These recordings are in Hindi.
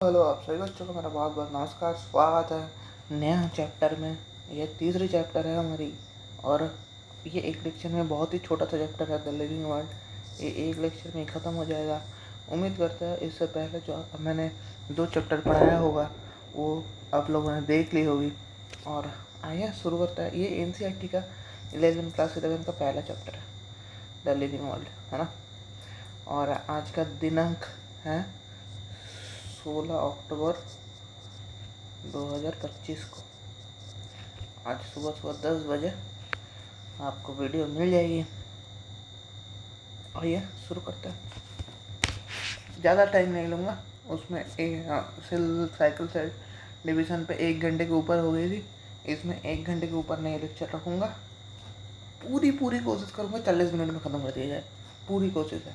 हेलो आप सभी बच्चों को मेरा बहुत बहुत नमस्कार। स्वागत है नया चैप्टर में। ये तीसरी चैप्टर है हमारी और ये एक लेक्चर में बहुत ही छोटा सा चैप्टर है द लिविंग वर्ल्ड। ये एक लेक्चर में ख़त्म हो जाएगा। उम्मीद करता है इससे पहले जो मैंने 2 चैप्टर पढ़ाया होगा वो आप लोगों ने देख ली होगी। और आइए शुरू करता है। ये NCERT का 11 क्लास 11 का पहला चैप्टर है द लिविंग वर्ल्ड, है ना। और आज का दिनांक है 16 अक्टूबर 2025 को। आज सुबह सुबह 10 बजे आपको वीडियो मिल जाएगी। आइए शुरू करते हैं। ज़्यादा टाइम नहीं लूँगा। उसमें सेल साइकिल से डिवीज़न पे 1 घंटे के ऊपर हो गई थी। इसमें 1 घंटे के ऊपर नहीं लेक्चर रखूँगा। पूरी कोशिश करूँगा 40 मिनट में ख़त्म कर दिया जाए। पूरी कोशिश है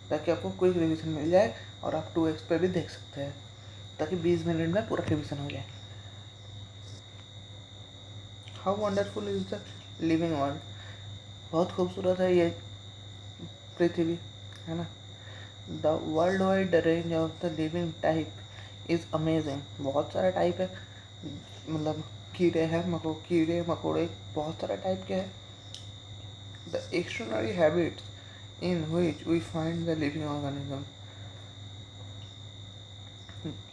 ताकि आपको क्विक रिवीजन मिल जाए और आप 2x पे भी देख सकते हैं, ताकि 20 मिनट में पूरा रिवीजन हो जाए। How wonderful is the living world. बहुत खूबसूरत है ये पृथ्वी, है ना। The world wide range of the living type is amazing. बहुत सारा टाइप है, मतलब कीड़े हैं, कीड़े मकोड़े बहुत सारा टाइप के हैं। The extraordinary habits in which we find the living organism.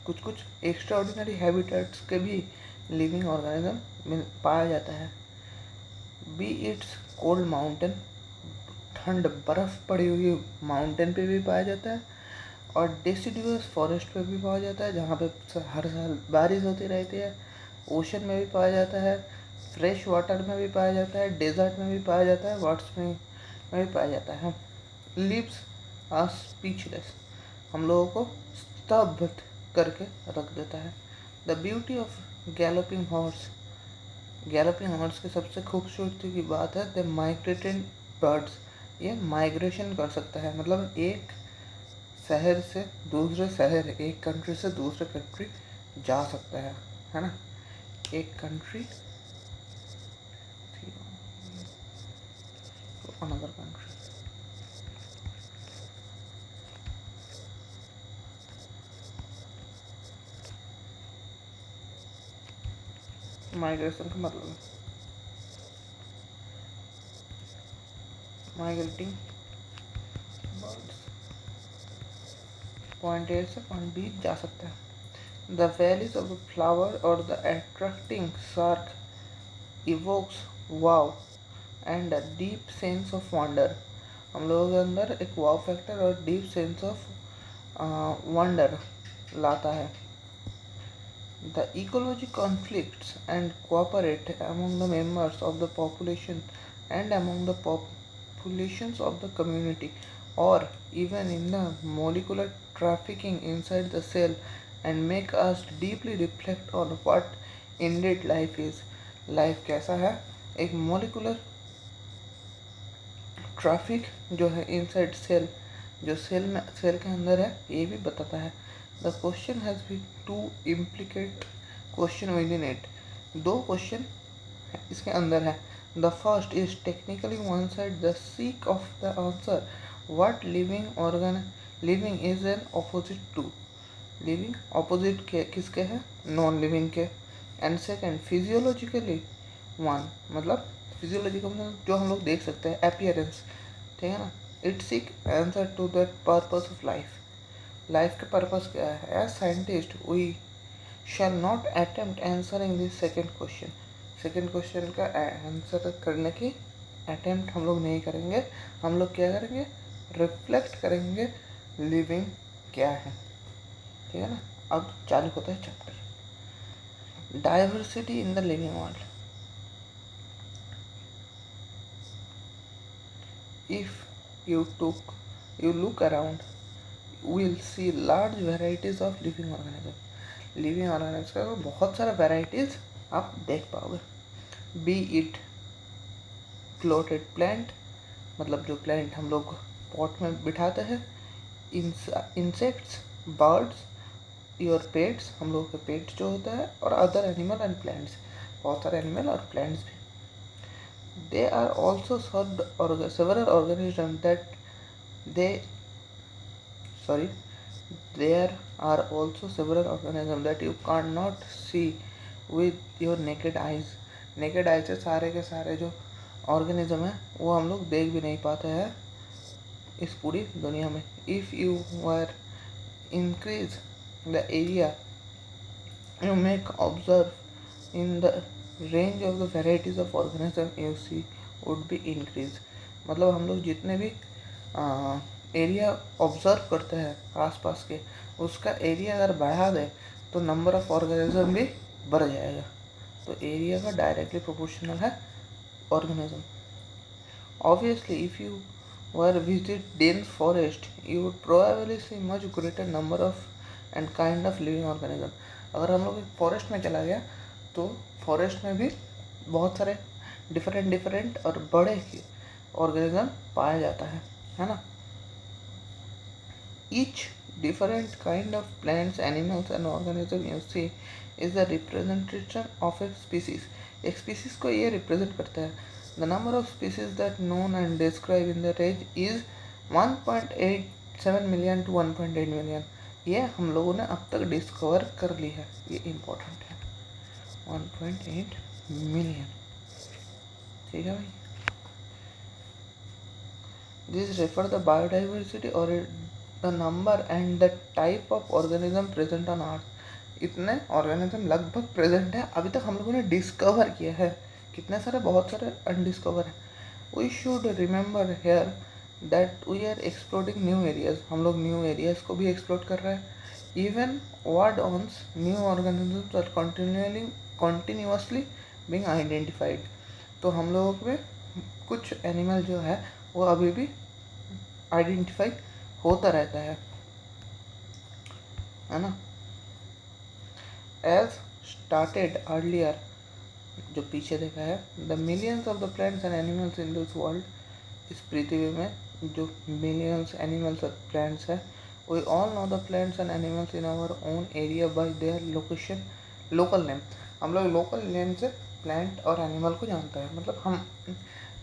कुछ एक्स्ट्राऑर्डिनरी हैबिटेट्स के भी लिविंग ऑर्गेनिज्म में पाया जाता है। बी इट्स कोल्ड माउंटेन, ठंड बर्फ़ पड़ी हुई माउंटेन पे भी पाया जाता है, और डेसिडुअस फॉरेस्ट पे भी पाया जाता है जहाँ पे हर साल बारिश होती रहती है। ओशन में भी पाया जाता है, फ्रेश वाटर में भी पाया जाता है, डेजर्ट में भी पाया जाता है, वाट्स में भी पाया जाता है। लिव्स आर स्पीचलेस, हम लोगों को स्तब्ध करके रख देता है। The beauty of galloping horse, galloping horse की सबसे खूबसूरती की बात है द माइग्रेटेड बर्ड्स। ये माइग्रेशन कर सकता है, मतलब एक शहर से दूसरे शहर, एक कंट्री से दूसरे कंट्री जा सकता है ना। एक country to another country. Migration का मतलब माइग्रेटिंग बर्ड्स पॉइंट ए से पॉइंट बी जा सकता है। The valleys of the flower or the attracting shark evokes wow and a deep sense of wonder। हम लोगों के अंदर एक wow फैक्टर और डीप सेंस ऑफ वंडर लाता है। The ecology conflicts and cooperate among the members of the population and among the populations of the community, or even in the molecular trafficking inside the cell, and make us deeply reflect on what indeed life is। Life कैसा है, एक मोलिकुलर ट्रैफिक जो है इनसाइड सेल, जो सेल के अंदर है, ये भी बताता है। The question has be two implicate question within it. 2 question इसके अंदर है। The first is technically one side the seek of the answer what living is an opposite to. Living opposite के किसके हैं, नॉन लिविंग के। एंड सेकेंड फिजियोलॉजिकली वन, मतलब फिजियोलॉजी का मतलब जो हम लोग देख सकते हैं, अपीयरेंस, ठीक है ना। It seek answer to that purpose of life. Life का पर्पस क्या है। As scientist we shall not attempt answering this second question. Second question का आंसर करने की अटेम्प्ट हम लोग नहीं करेंगे। हम लोग क्या करेंगे, रिफ्लेक्ट करेंगे लिविंग क्या है, ठीक है ना। अब चालू होता है chapter. Diversity in the living world. If you look around, you will see large varieties of living organisms। Living organism का बहुत सारा वेराइटीज आप देख पाओगे। बी इट क्लोटेड प्लांट, मतलब जो प्लांट हम लोग पॉट में बिठाते हैं। इंसेक्ट्स, बर्ड्स, योर पेट्स, हम लोग के पेट्स जो होता है, और अदर एनिमल एंड प्लांट्स, बहुत सारे एनिमल और प्लांट्स भी। They are also several organisms that they are also several organisms that you cannot see with your naked eyes. naked eye से सारे के सारे जो ऑर्गेनिज्म है वो हम लोग देख भी नहीं पाते हैं इस पूरी दुनिया में. If you were increase the area you make observe in the range of the varieties of organism you see would be increase. मतलब हम लोग जितने भी एरिया ऑब्जर्व करते हैं आसपास के उसका एरिया अगर बढ़ा दे तो नंबर ऑफ ऑर्गेनिज्म भी बढ़ जाएगा. तो एरिया का डायरेक्टली प्रोपोर्शनल है organism. Obviously, if you were visit dense forest, you would probably see much greater number of and kind of living organism. अगर हम लोग एक फॉरेस्ट में चला गया तो फॉरेस्ट में भी बहुत सारे डिफरेंट और बड़े ऑर्गेनिज्म पाया जाता है ना. Each different kind of plants, animals and organism you see is a representation of a species. एक species को ये represent करता है. The number of species that known and described in the range is 1.87 million to 1.8 million. ये हम लोगों ने अब तक डिस्कवर कर ली है. ये इम्पोर्टेंट है. 1.8 मिलियन. ठीक है भाई. This refer the biodiversity or the number and the type of organism present on earth. इतने ऑर्गेनिज्म लगभग प्रेजेंट है अभी तक हम लोगों ने डिस्कवर किया है. कितने सारे बहुत सारे अनडिस्कवर हैं. We should remember here that we are exploring new areas. हम लोग न्यू एरियाज को भी एक्सप्लोर कर रहे हैं. Even word ones new organisms are continuously being identified. तो हम लोगों में कुछ एनिमल जो है वो अभी भी आइडेंटिफाई होता रहता है ना. एज स्टार्टेड अर्लियर जो पीछे देखा है the millions of the plants and animals in this world. इस पृथ्वी में जो मिलियंस एनिमल्स और प्लांट्स है we all know the plants and animals in our own area by their location local name. हम लोग लोकल नेम से प्लांट और एनिमल को जानते हैं. मतलब हम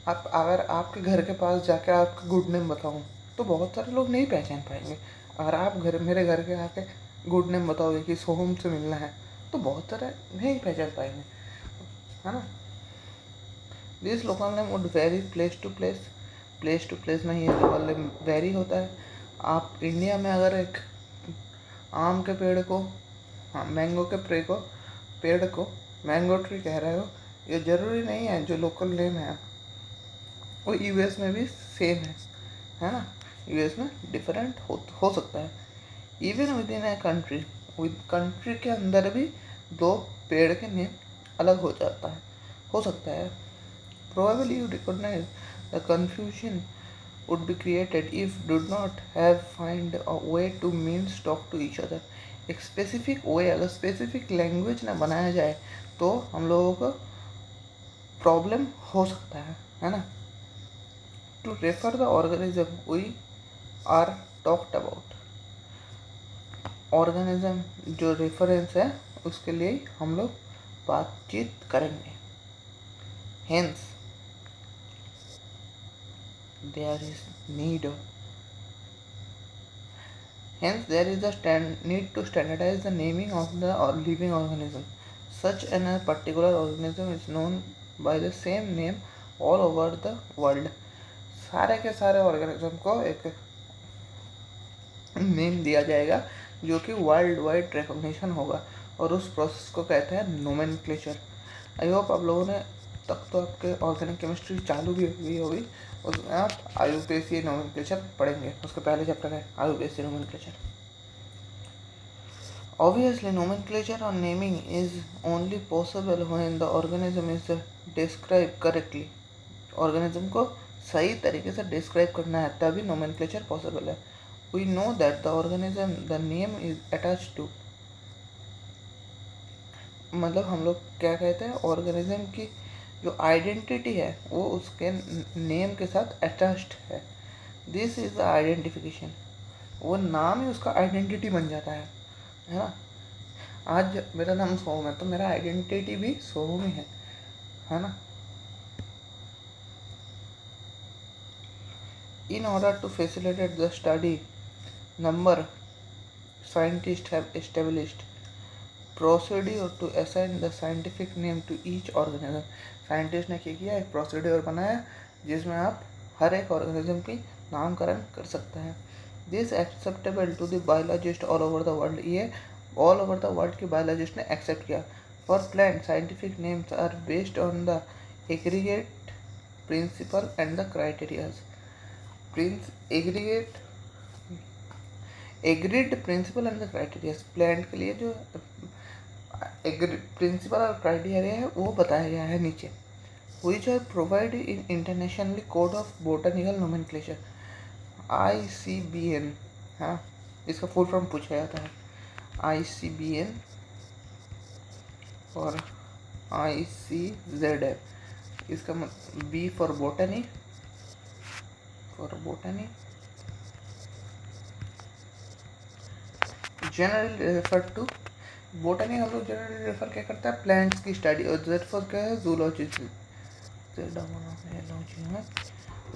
आप अगर आपके घर के पास जाके आपका गुड नेम बताऊँ तो बहुत सारे लोग नहीं पहचान पाएंगे. अगर आप मेरे घर के आके गुड नेम बताओगे कि सोहम से मिलना है तो बहुत सारे नहीं पहचान पाएंगे है ना. This local name would vary place to place में ये लोकल नेम वेरी होता है. आप इंडिया में अगर एक आम के पेड़ को मैंगो के पेड़ को मैंगो ट्री कह रहे हो ये ज़रूरी नहीं है जो लोकल नेम है वो यूएस में भी सेम है ना. यूएस में डिफरेंट हो सकता है. Even with in a country के अंदर भी दो पेड़ के नेम अलग हो सकता है. Probably you recognize the confusion would be created if did not have find a way to means talk to each other. एक स्पेसिफिक वे अगर स्पेसिफिक लैंग्वेज ना बनाया जाए तो हम लोगों को प्रॉब्लम हो सकता है ना. To refer the organism we are talked about. Organism जो रेफरेंस है उसके लिए हम लोग बातचीत करेंगे. Hence, there is need a need to standardize the naming of the living organism. Such a particular organism is known by the same name all over the world. सारे के सारे ऑर्गेनिज्म को एक नेम दिया जाएगा जो कि वर्ल्ड वाइड रिकॉग्निशन होगा और उस प्रोसेस को कहते हैं नोमेनक्लेचर. आई होप आप लोगों ने तक तो आपके ऑर्गेनिक केमिस्ट्री चालू भी हुई होगी. उसमें आप आयुपेसीय नोमेनक्लेचर पढ़ेंगे. उसके पहले चैप्टर है आयुपेसीय nomenclature. Obviously, nomenclature or naming is only possible when the organism is described correctly. Organism को सही तरीके से डिस्क्राइब करना है तभी नोमेनक्लेचर पॉसिबल है. We know that the organism the name is attached to. मतलब हम लोग क्या कहते हैं ऑर्गेनिज्म की जो आइडेंटिटी है वो उसके नेम के साथ अटैच्ड है. This is the identification. वो नाम ही उसका आइडेंटिटी बन जाता है ना. आज मेरा नाम सोहम है तो मेरा आइडेंटिटी भी सोहम ही है ना. In order to facilitate the study number scientists have established procedure to assign the scientific name to each organism. Scientist ने क्या किया, एक प्रोसीड्योर बनाया जिसमें आप हर एक ऑर्गेनिज्म की नामकरण कर सकते हैं. This acceptable to the biologist all over the world. ये ऑल ओवर द वर्ल्ड के बायोलॉजिस्ट ने एक्सेप्ट किया. For plant scientific names are based on the aggregate principle and the criterias. Agreed principle and the criterias. Plant के लिए जो प्रिंसिपल और क्राइटेरिया है वो बताया गया है नीचे. Which are provided in international code of botanical nomenclature ICBN. हाँ, इसका फुल फॉर्म पूछा जाता है. ICBN और ICZF. इसका B for botany, generally refer to. Botany हम लोग जनरली रेफर क्या करता है, प्लांट्स की स्टडी. और Z फॉर क्या है, जूलॉजी.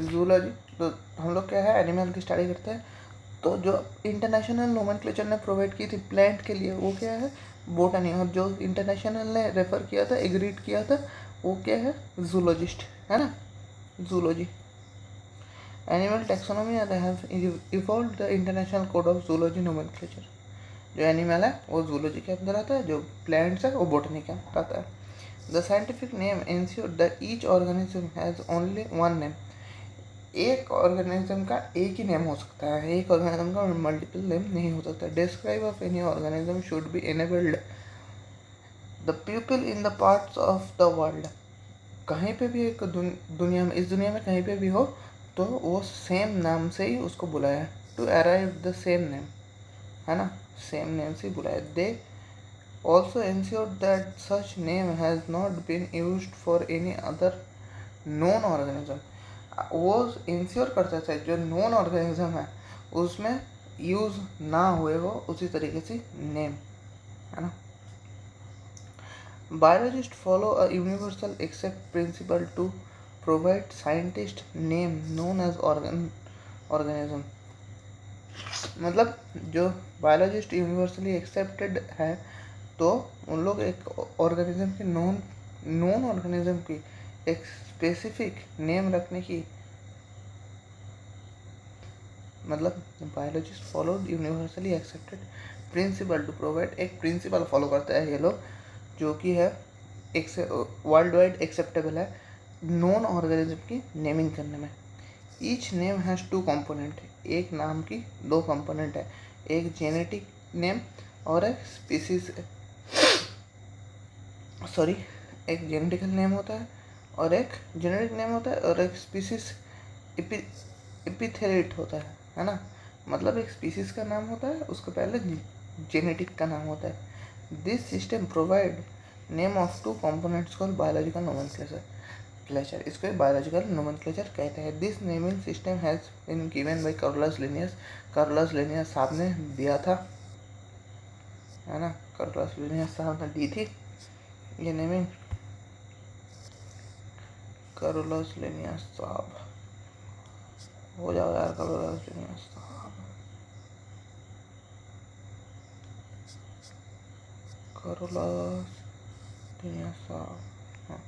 जूलॉजी तो हम लोग क्या है, एनिमल की स्टडी करते हैं. तो जो इंटरनेशनल नोमेनक्लेचर ने प्रोवाइड की थी प्लांट के लिए वो क्या है, बोटनी. और जो इंटरनेशनल ने रेफर किया था, एग्रीड किया था, वो क्या है, जूलॉजिस्ट है ना, zoology. Animal taxonomy have evolved the international code of zoology nomenclature. जो एनिमल है वो जूलॉजी के अंदर आता है, जो प्लांट्स है वो बोटनी के अंदर आता है. The scientific name ensure that each organism has only one name. एक ऑर्गेनिज्म का एक ही नेम हो सकता है, एक ऑर्गेनिज्म का मल्टीपल नेम नहीं हो सकता. Describe of any organism should be enabled the people in the parts of the world. कहीं पे भी एक दुनिया में, इस दुनिया में कहीं पे भी हो तो वो सेम नाम से ही उसको बुलाया. To arrive the same name, है ना, सेम नेम से बुलाया. They also ensure that such name has not been used for any other non organism. वो इंश्योर करते थे जो नॉन ऑर्गेनिज्म है उसमें यूज़ ना हुए हो उसी तरीके से नेम, है ना. Biologists follow a universal accept principle to provide scientist name known as organism. मतलब जो बायोलॉजिस्ट यूनिवर्सली एक्सेप्टेड है तो उन लोग एक ऑर्गेनिज्म की नॉन ऑर्गेनिज्म की एक स्पेसिफिक नेम रखने की, मतलब biologist follow universally accepted principle to provide. एक प्रिंसिपल फॉलो करता है ये लोग जो कि है वर्ल्ड वाइड एक्सेप्टेबल है नॉन ऑर्गेनिज्म की नेमिंग करने में. Each name has two component. एक नाम की दो कंपोनेंट है, एक जेनेटिक नेम और एक स्पीसीज, सॉरी, एक जेनेटिकल नेम होता है और एक जेनेटिक नेम होता है और एक स्पीसीज एपिथेलिट होता है ना. मतलब एक स्पीसीज का नाम होता है, उसके पहले जेनेटिक का नाम होता है. This system provide name of two components called biological nomenclature. इसको बायोलॉजिकल नोमेनक्लेचर कहते हैं. This naming system has been given by Carlos Linnaeus. Carlos Linnaeus साहब ने दिया था, है ना, कार्लोस लिनियस साहब ने दी थी ये नेमिंग. कार्लोस लिनियस साहब, हो जाओ यार, कार्लोस लिनियस साहब, कार्लोस लिनियस साहब. हाँ,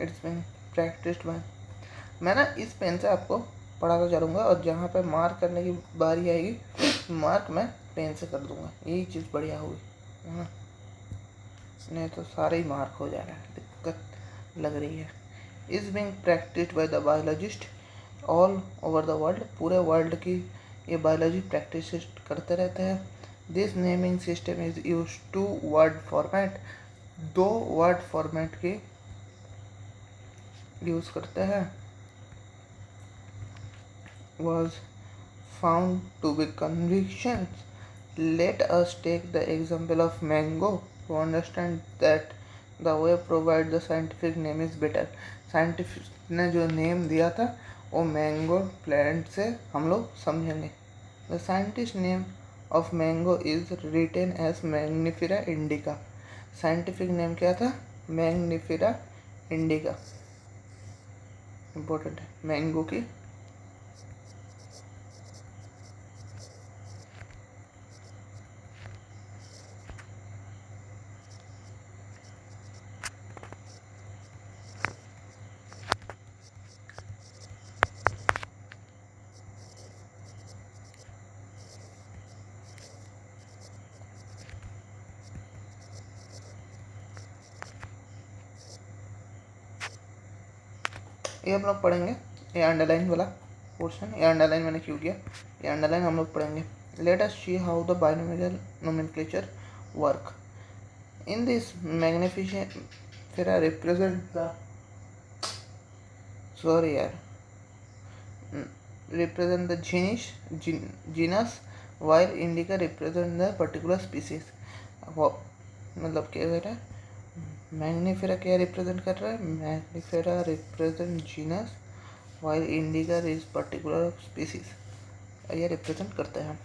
इट्स बीन प्रैक्टिस्ड बाय. मैं ना इस पेन से आपको पढ़ाता चलूँगा और जहाँ पे मार्क करने की बारी आएगी मार्क मैं पेन से कर दूँगा. यही चीज़ बढ़िया होगी, है ना, नहीं तो सारे ही मार्क हो जा रहा है, दिक्कत लग रही है. Is being practised by the biologist all over the world. पूरे वर्ल्ड की ये बायोलॉजी प्रैक्टिस करते रहते हैं. This naming system is use two word format. दो वर्ड फॉर्मेट की यूज़ करते हैं. was found to be convictions. Let us take the example of mango to understand that the way provide the scientific name is better. Scientific ने जो नेम दिया था वो मैंगो प्लांट से हम लोग समझेंगे. The scientist name of mango is written as Mangifera indica. Scientific name क्या था, मैग्निफिरा इंडिका. इम्पोर्टेंट है मैंगो की. ये हम लोग पढ़ेंगे, ये अंडरलाइन वाला पोर्शन, ये अंडरलाइन मैंने क्यों किया, ये अंडरलाइन हम लोग पढ़ेंगे. Let us see how the binomial nomenclature work. In this magnificent represent the represent the genus while indica represent the particular species. मतलब क्या कह रहा है, मैग्निफेरा क्या रिप्रेजेंट कर रहा है, Mangifera represent genus while indica is particular species, ये रिप्रेजेंट करते हैं.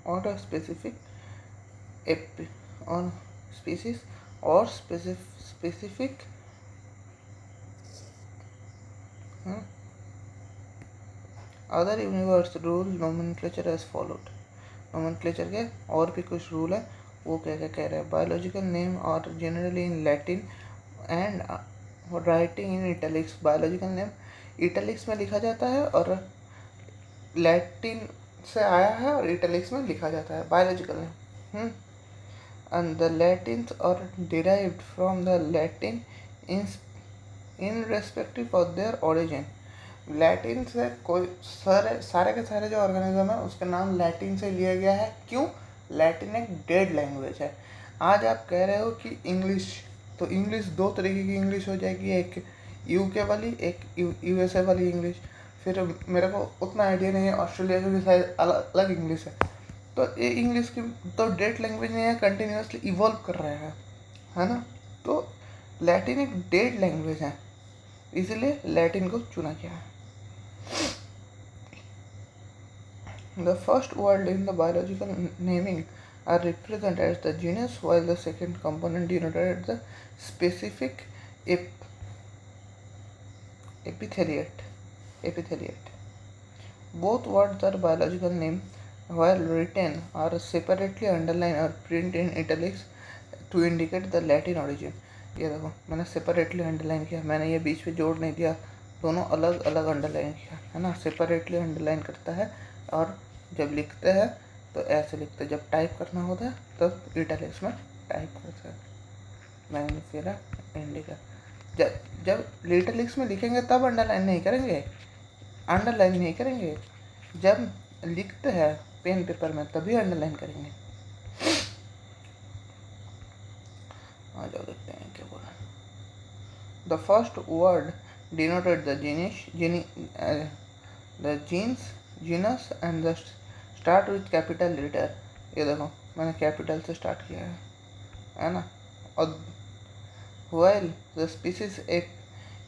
और specific on species or specific other universe rule nomenclature as followed. nomenclature के और भी कुछ रूल है, वो क्या क्या कह रहे हैं. बायोलॉजिकल नेम और generally in Latin and writing in italics. Biological name italics में लिखा जाता है और लैटिन से आया है और इटैलिक्स में लिखा जाता है biological name. And the Latins are derived from the Latin in respective of their origin. Latin से कोई सारे के सारे जो ऑर्गेनिज्म है उसका नाम लैटिन से लिया गया है. क्यों? लैटिन एक डेड लैंग्वेज है. आज आप कह रहे हो कि इंग्लिश, तो इंग्लिश दो तरीके की इंग्लिश हो जाएगी, एक यूके वाली, एक यूएसए वाली इंग्लिश. फिर मेरे को उतना आइडिया नहीं है, ऑस्ट्रेलिया की भी शायद अलग इंग्लिश है. तो ये इंग्लिश की तो डेड लैंग्वेज नहीं है, कंटिन्यूसली इवॉल्व कर रहा है ना. तो लैटिन एक डेड लैंग्वेज है, इसलिए लैटिन को चुना गया है. The first word in the biological naming are represented as the genus while the second component denoted the specific epitheliate. Both words are biological name while written are separately underlined or print in italics to indicate the Latin origin. ये देखो मैंने सेपरेटली अंडरलाइन किया, मैंने ये बीच में जोड़ नहीं दिया, दोनों अलग अलग अंडरलाइन किया है ना. सेपरेटली अंडरलाइन करता है और जब लिखते हैं तो ऐसे लिखते हैं, जब टाइप करना होता है तब इटैलिक्स में टाइप करते हैं. मैग्निफेरा इंडिका जब इटैलिक्स में लिखेंगे तब अंडरलाइन नहीं करेंगे, अंडरलाइन नहीं करेंगे. जब लिखते हैं पेन पेपर में तभी अंडरलाइन करेंगे. आ जाओ देखते हैं क्या बोला. The first word denoted the genus and the start with capital letter. ये देखो मैंने कैपिटल से स्टार्ट किया है ना. और while the species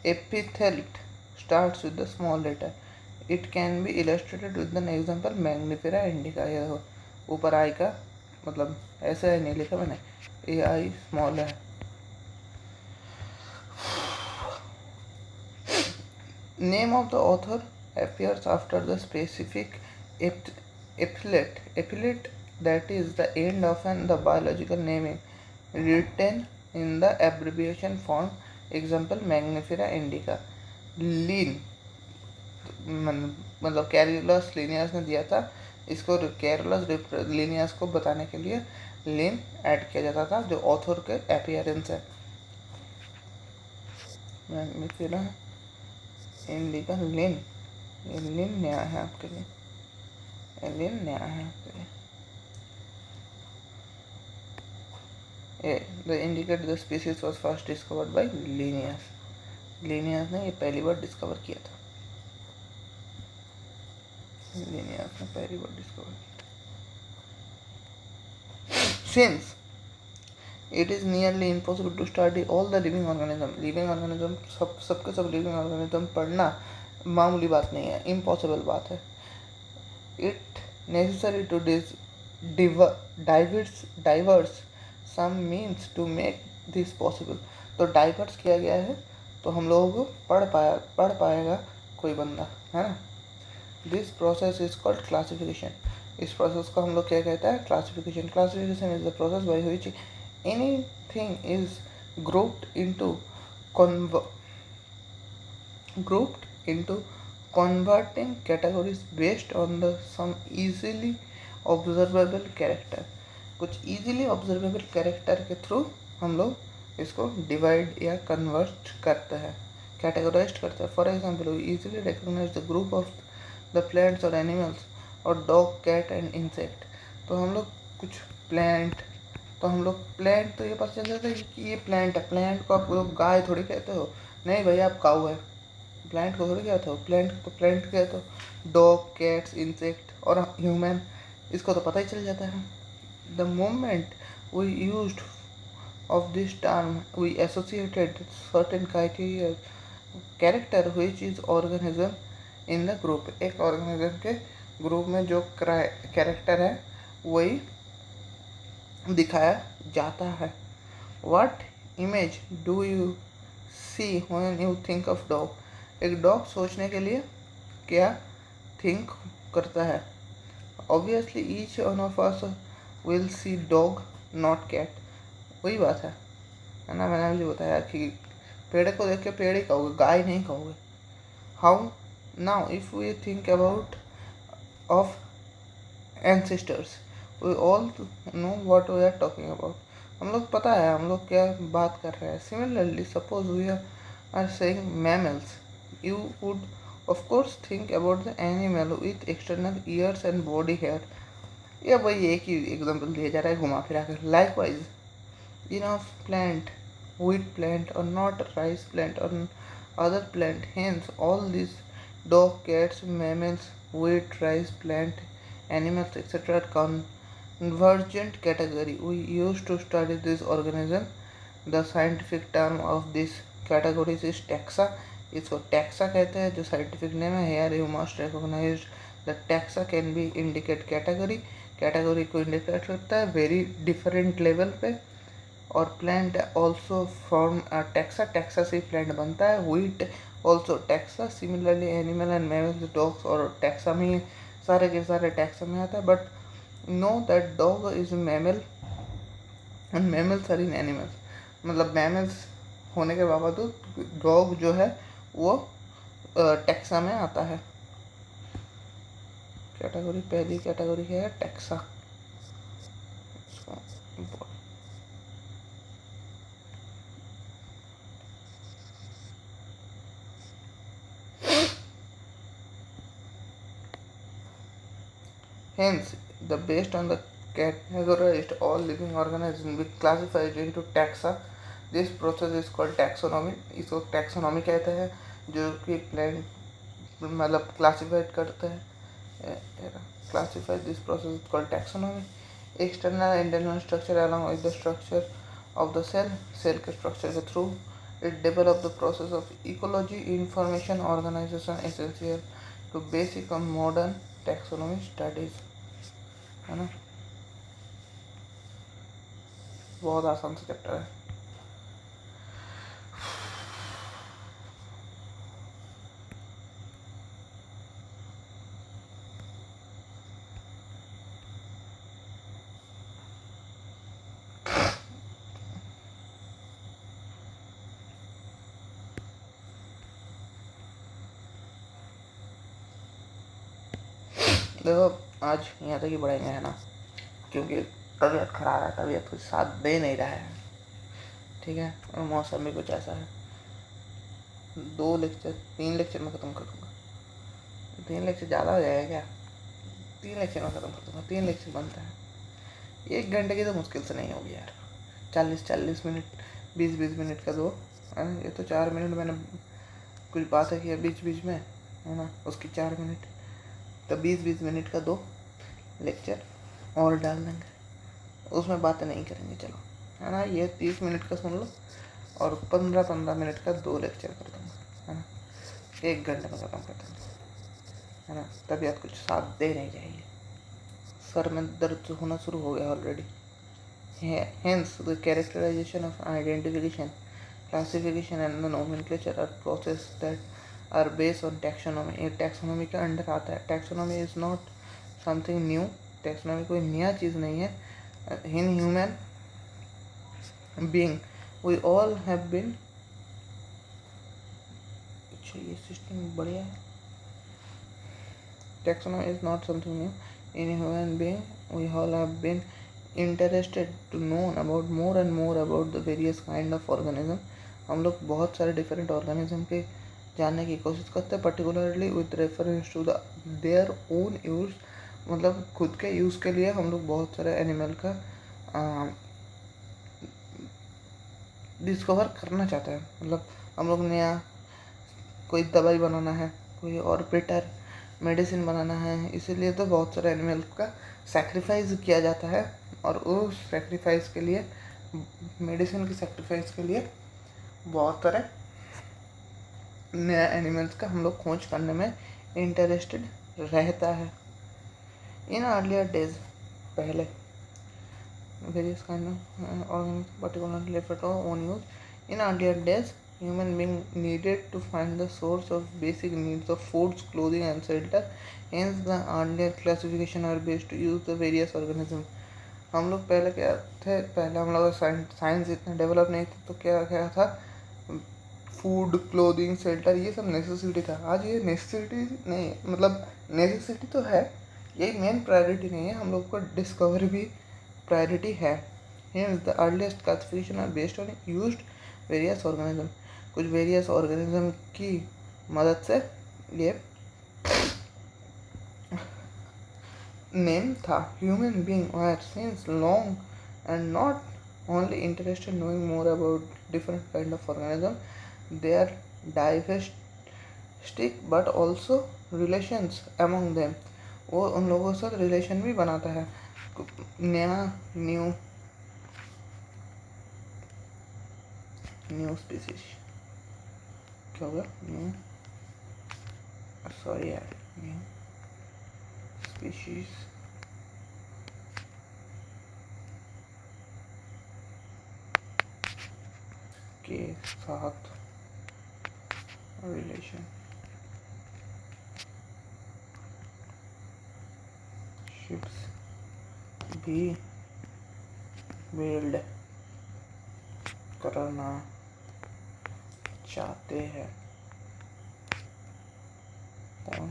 epithet starts with the small letter, it can be illustrated with an example Mangifera indica. ये देखो ऊपर आई का मतलब ऐसे नहीं लिखा मैंने, ए आई स्मॉल है. Name of the author appears after the specific epithet that is the end of the biological naming written in the abbreviation form. Example Mangifera indica. Linn मतलब कैरुलस लीनियस ने दिया था इसको, कैरुलस लीनियस को बताने के लिए लिन ऐड किया जाता था जो ऑथर के अपीयरेंस है. मैग्निफेरा इंडिका लिन, ये लिन नया है आपके लिए, लिन नया है आपके लिए. The indicate the species was first discovered by Linnaeus. Linnaeus ने ये पहली बार डिस्कवर किया था. Linnaeus ने पहली बार डिस्कवर किया था. Since it is nearly impossible to study all the living organism, सबके सब living organism पढ़ना मामूली बात नहीं है, impossible बात है. It necessary to diverse some means to make this possible. तो डाइवर्स किया गया है तो हम लोगों को पढ़ पाएगा कोई बंदा, है ना. This process is called classification. इस प्रोसेस को हम लोग क्या कहते हैं, classification. Classification is the process by which anything is grouped into converting categories based on the some easily observable character. कुछ easily observable character के थ्रू हम लोग इसको डिवाइड या कन्वर्ट करता है, कैटेगराइज करता है। For example, we easily recognise the group of the plants और एनिमल्स और डॉग, कैट एंड इंसेक्ट। तो हम लोग कुछ प्लांट, तो हम लोग प्लांट तो ये पता चल जाता है कि ये प्लांट है। प्लांट को आप लोग गाय थोड़ी कहते हो, नहीं भैया आप काऊ है। प्लांट को थोड़ी कहते हो, प्लांट तो प्लांट कहते हो। डॉग, कैट्स, इंसेक्ट और ह्यूमन, इसको तो पता ही चल जाता है। The moment we used of this term we associated certain criteria character which is organism in the group। एक organism के ग्रुप में जो कैरेक्टर है वही दिखाया जाता है। What image do you see when you think of dog? एक डॉग सोचने के लिए क्या थिंक करता है? Obviously each one of us will see dog not cat। वही बात है ना, मैंने अभी बताया कि पेड़ को देख के पेड़ ही कहोगे, गाय नहीं कहोगे। How now if we think about of ancestors, we all know what we are talking about. हम लोग पता है हम लोग क्या बात कर रहे हैं। Similarly suppose we are saying mammals, you would of course think about the animal with external ears and body hair. ये वही एक ही एग्जाम्पल दिया जा रहा है घुमा फिरा कर। Likewise enough plant, wheat plant or not rice plant or other plant, hence all these dog, cats, mammals, wheat, rice plant, animals etc are convergent category. We used to study this organism. The scientific term of this categories is taxa। इसको taxa कहते हैं जो scientific name है। Here you must recognize the taxa can be indicate category। Category को इंडिकेट करता है वेरी डिफरेंट लेवल पे। और plant also form taxa, taxa से प्लांट बनता है। Wheat also taxa. Similarly animal and mammals, dogs और टैक्सा में, सारे के सारे टैक्सा में आता है। But know that dog is mammal and mammals are in animals. मतलब मैमल्स होने के बावजूद डॉग जो है वो टैक्सा में आता है। कैटेगरी, पहली कैटेगरी है taxa. Hence, the based on the categorized all living organisms be classified into taxa। This process is called taxonomy। इसको taxonomy कहते हैं, जो कि प्लांट मतलब क्लासिफाइड करते हैं। Classify this process is called taxonomy। External and internal structure along with the structure of the cell, cell के स्ट्रक्चर के through it develop the process of ecology, information, organisation essential to basic on modern taxonomy studies. है ना, बहुत आसान सा चैप्टर है। देखो आज यहाँ तक ही बढ़ेंगे, है ना, क्योंकि तबीयत खराब है, तबीयत कुछ साथ दे नहीं रहा है। ठीक है, और मौसम भी कुछ ऐसा है। 3 लेक्चर में ख़त्म कर दूँगा। 3 लेक्चर ज़्यादा हो जाएगा क्या? 3 लेक्चर में ख़त्म कर दूँगा। 3 लेक्चर बनता है, 1 घंटे की तो मुश्किल से नहीं होगी यार। 40-40 मिनट, 20-20 मिनट का दो, है ना। ये तो 4 मिनट मैंने कुछ बातें किया बीच बीच में, है ना, उसकी 4 मिनट, तो 20-20 मिनट का 2 लेक्चर और डाल देंगे, उसमें बातें नहीं करेंगे। चलो, है ना, ये 30 मिनट का सुन लो और 15-15 मिनट का 2 लेक्चर कर दूँगा, है ना। 1 घंटे में ख़त्म कर देंगे, है ना। तबीयत कुछ साथ दे नहीं जाएगी, सर में दर्द होना शुरू हो गया already. Hence, the characterization of identification, classification and the nomenclature are processes that are based on taxonomy। ये taxonomy के अंडर आता है। Taxonomy is not something new। taxonomy कोई नया चीज़ नहीं है। In human being, we all have been, अच्छा ये सिस्टम बढ़िया है। Taxonomy is not something new। In human being, we all have been interested to know about more and more about the various kind of organism. हम लोग बहुत सारे डिफरेंट ऑर्गेनिज्म के जानने की कोशिश करते हैं, particularly with reference to the their own use, मतलब खुद के यूज़ के लिए हम लोग बहुत सारे एनिमल का डिस्कवर करना चाहते हैं। मतलब हम लोग नया कोई दवाई बनाना है, कोई और बेटर मेडिसिन बनाना है, इसीलिए तो बहुत सारे एनिमल का सैक्रिफाइस किया जाता है। और उस सैक्रिफाइस के लिए, मेडिसिन की सैक्रिफाइस के लिए बहुत सारे नया एनिमल्स का हम लोग खोज करने में इंटरेस्टेड रहता है। इन अर्लियर डेज, पहले various kind of organisms particularly referred to own use. In earlier days, human being needed to find the source of basic needs of foods, clothing and shelter. Hence the earlier classification are based to use the various organisms. हम लोग पहले क्या थे, पहले हम लोग साइंस इतना डेवलप नहीं था, तो क्या क्या था, फूड, क्लोथिंग, शेल्टर, ये सब नेसेसिटी था। आज ये नेसेसिटी नहीं, मतलब नेसेसिटी तो है, यही मेन प्रायोरिटी नहीं है, हम लोग को डिस्कवर भी प्रायोरिटी है। Hence the earliest classification are based on used various organism. कुछ वेरियस ऑर्गेनिज्म की मदद से ये नेम था। Human being were since long and not only interested knowing more about different kind of organism. They are diversistic but also relations among them. वो उन लोगों के साथ रिलेशन भी बनाता है। नया न्यू स्पीसीज क्या होगा, न्यू सॉरी यार, न्यू स्पीशीज के साथ रिलेशन शिप्स भी बिल्ड करना चाहते हैं। कौन?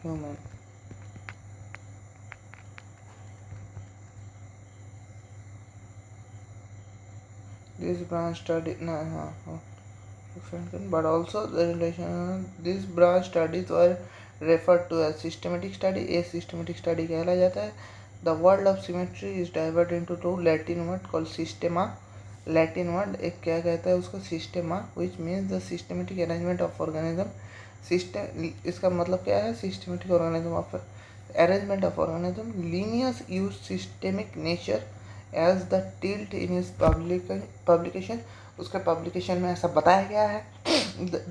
Human. This branch study but also the relation. This branch studies were referred to as systematic study. A systematic study कहला जाता है। The word of symmetry is divided into two Latin word called systema. Latin word एक क्या कहता है उसको, systema, which means the systematic arrangement of organism. System इसका मतलब क्या है, systematic organism of arrangement of organism. Linnaeus used systemic nature as the tilt in his publication. उसके पब्लिकेशन में ऐसा बताया गया है।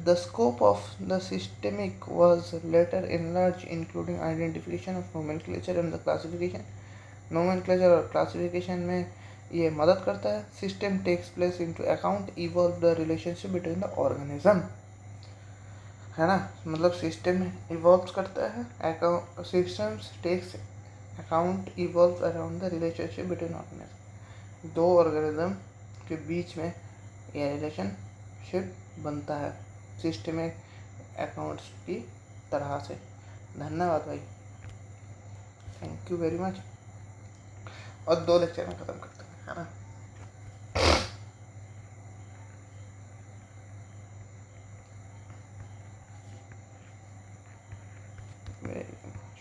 The scope of the systemic was later enlarged, including identification of nomenclature and the classification. Nomenclature और classification में ये मदद करता है। System takes place into account evolve the relationship between the organism, है ना, मतलब सिस्टम इवॉल्व करता है, systems takes account evolve around the relationship between organism. दो ऑर्गेनिज्म के बीच में यह रिलेशनशिप बनता है सिस्टमिक अकाउंट्स की तरह से। धन्यवाद भाई, थैंक यू वेरी मच। और 2 लेक्चर में ख़त्म करते हैं, है ना। Very much.